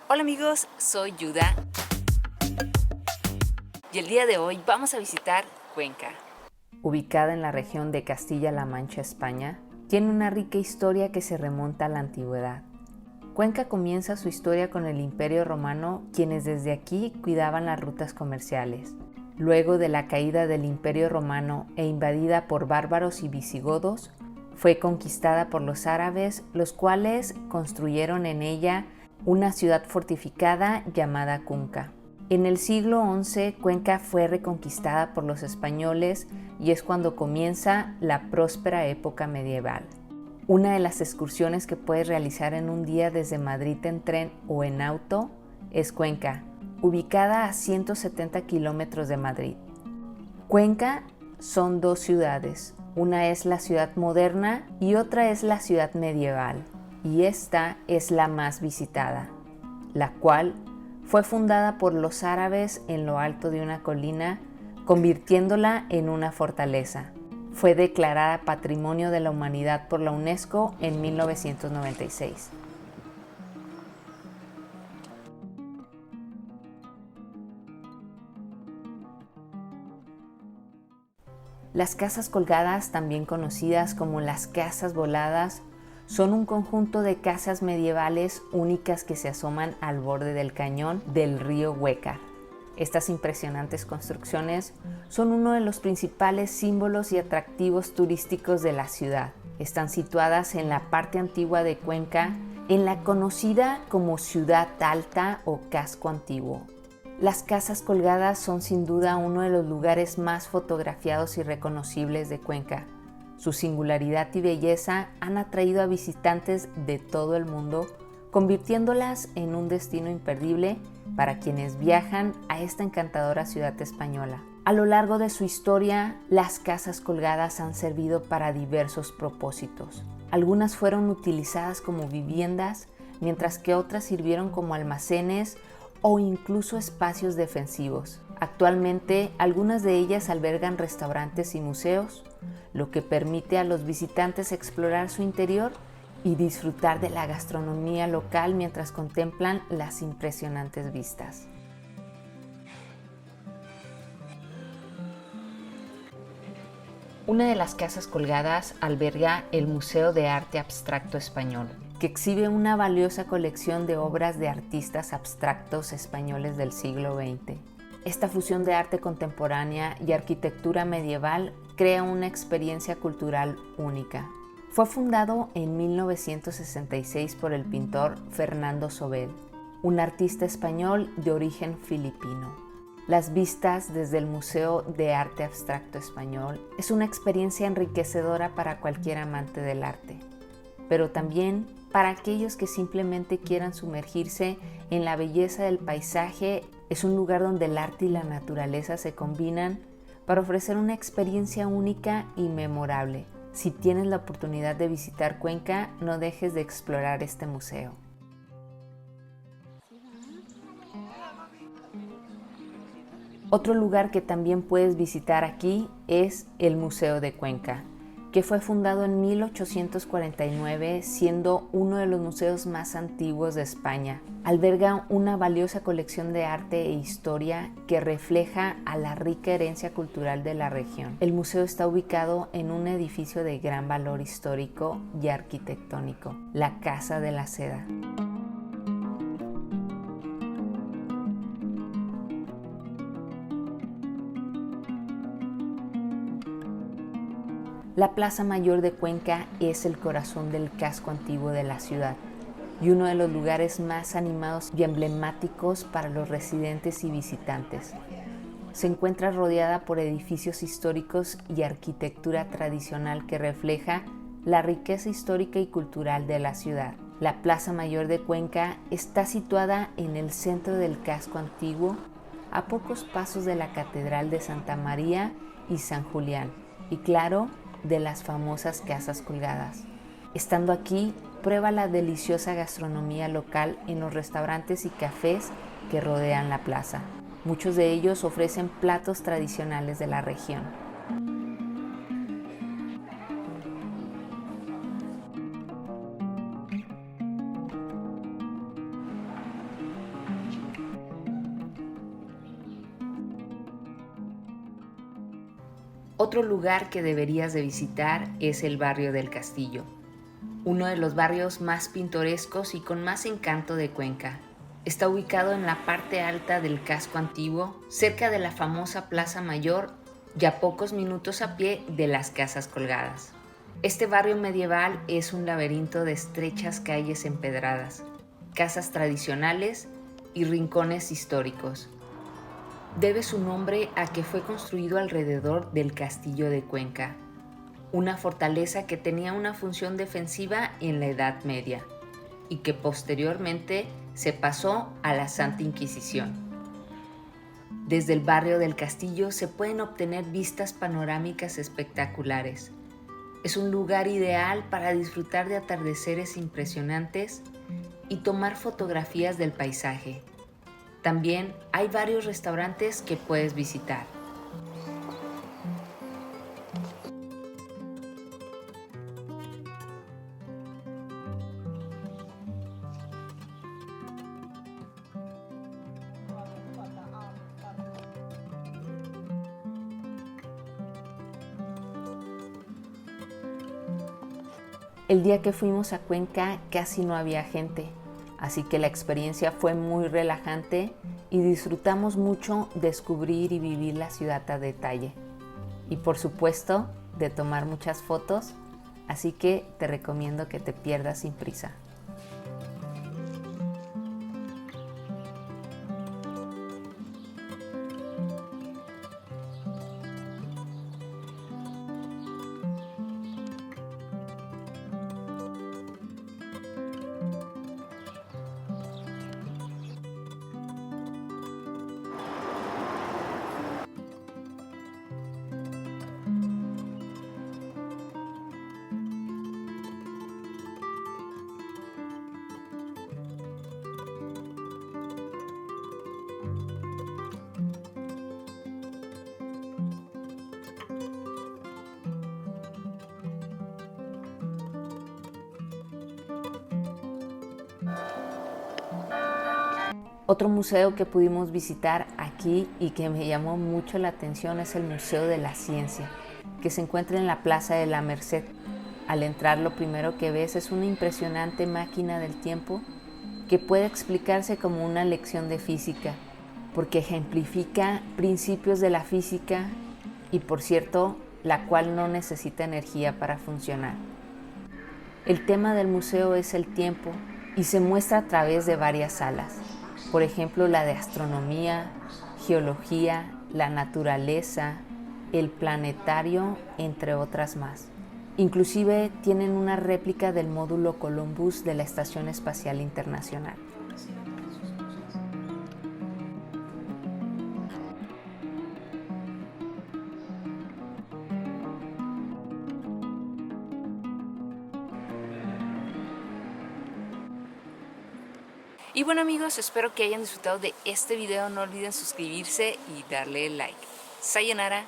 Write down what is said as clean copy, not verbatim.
Hola amigos, soy Yuda y el día de hoy vamos a visitar Cuenca. Ubicada en la región de Castilla-La Mancha, España, tiene una rica historia que se remonta a la antigüedad. Cuenca comienza su historia con el Imperio Romano, quienes desde aquí cuidaban las rutas comerciales. Luego de la caída del Imperio Romano e invadida por bárbaros y visigodos, fue conquistada por los árabes, los cuales construyeron en ella una ciudad fortificada llamada Cunca. En el siglo XI, Cuenca fue reconquistada por los españoles y es cuando comienza la próspera época medieval. Una de las excursiones que puedes realizar en un día desde Madrid en tren o en auto es Cuenca, ubicada a 170 kilómetros de Madrid. Cuenca son dos ciudades, una es la ciudad moderna y otra es la ciudad medieval, y esta es la más visitada, la cual fue fundada por los árabes en lo alto de una colina, convirtiéndola en una fortaleza. Fue declarada Patrimonio de la Humanidad por la UNESCO en 1996. Las casas colgadas, también conocidas como las casas voladas, son un conjunto de casas medievales únicas que se asoman al borde del cañón del río Huecar. Estas impresionantes construcciones son uno de los principales símbolos y atractivos turísticos de la ciudad. Están situadas en la parte antigua de Cuenca, en la conocida como Ciudad Alta o Casco Antiguo. Las casas colgadas son sin duda uno de los lugares más fotografiados y reconocibles de Cuenca. Su singularidad y belleza han atraído a visitantes de todo el mundo, convirtiéndolas en un destino imperdible para quienes viajan a esta encantadora ciudad española. A lo largo de su historia, las casas colgadas han servido para diversos propósitos. Algunas fueron utilizadas como viviendas, mientras que otras sirvieron como almacenes o incluso espacios defensivos. Actualmente, algunas de ellas albergan restaurantes y museos, lo que permite a los visitantes explorar su interior y disfrutar de la gastronomía local mientras contemplan las impresionantes vistas. Una de las casas colgadas alberga el Museo de Arte Abstracto Español, que exhibe una valiosa colección de obras de artistas abstractos españoles del siglo XX. Esta fusión de arte contemporánea y arquitectura medieval crea una experiencia cultural única. Fue fundado en 1966 por el pintor Fernando Sobel, un artista español de origen filipino. Las vistas desde el Museo de Arte Abstracto Español es una experiencia enriquecedora para cualquier amante del arte, pero también para aquellos que simplemente quieran sumergirse en la belleza del paisaje. Es un lugar donde el arte y la naturaleza se combinan para ofrecer una experiencia única y memorable. Si tienes la oportunidad de visitar Cuenca, no dejes de explorar este museo. Otro lugar que también puedes visitar aquí es el Museo de Cuenca, que fue fundado en 1849, siendo uno de los museos más antiguos de España. Alberga una valiosa colección de arte e historia que refleja a la rica herencia cultural de la región. El museo está ubicado en un edificio de gran valor histórico y arquitectónico, la Casa de la Seda. La Plaza Mayor de Cuenca es el corazón del casco antiguo de la ciudad y uno de los lugares más animados y emblemáticos para los residentes y visitantes. Se encuentra rodeada por edificios históricos y arquitectura tradicional que refleja la riqueza histórica y cultural de la ciudad. La Plaza Mayor de Cuenca está situada en el centro del casco antiguo, a pocos pasos de la Catedral de Santa María y San Julián, y claro, de las famosas casas colgadas. Estando aquí, prueba la deliciosa gastronomía local en los restaurantes y cafés que rodean la plaza. Muchos de ellos ofrecen platos tradicionales de la región. Otro lugar que deberías de visitar es el barrio del Castillo, uno de los barrios más pintorescos y con más encanto de Cuenca. Está ubicado en la parte alta del casco antiguo, cerca de la famosa Plaza Mayor y a pocos minutos a pie de las Casas Colgadas. Este barrio medieval es un laberinto de estrechas calles empedradas, casas tradicionales y rincones históricos. Debe su nombre a que fue construido alrededor del Castillo de Cuenca, una fortaleza que tenía una función defensiva en la Edad Media y que posteriormente se pasó a la Santa Inquisición. Desde el barrio del Castillo se pueden obtener vistas panorámicas espectaculares. Es un lugar ideal para disfrutar de atardeceres impresionantes y tomar fotografías del paisaje. También hay varios restaurantes que puedes visitar. El día que fuimos a Cuenca casi no había gente, así que la experiencia fue muy relajante y disfrutamos mucho descubrir y vivir la ciudad a detalle. Y por supuesto, de tomar muchas fotos, así que te recomiendo que te pierdas sin prisa. Otro museo que pudimos visitar aquí y que me llamó mucho la atención es el Museo de la Ciencia, que se encuentra en la Plaza de la Merced. Al entrar, lo primero que ves es una impresionante máquina del tiempo que puede explicarse como una lección de física, porque ejemplifica principios de la física y, por cierto, la cual no necesita energía para funcionar. El tema del museo es el tiempo y se muestra a través de varias salas. Por ejemplo, la de astronomía, geología, la naturaleza, el planetario, entre otras más. Inclusive tienen una réplica del módulo Columbus de la Estación Espacial Internacional. Y bueno amigos, espero que hayan disfrutado de este video. No olviden suscribirse y darle like. Sayonara.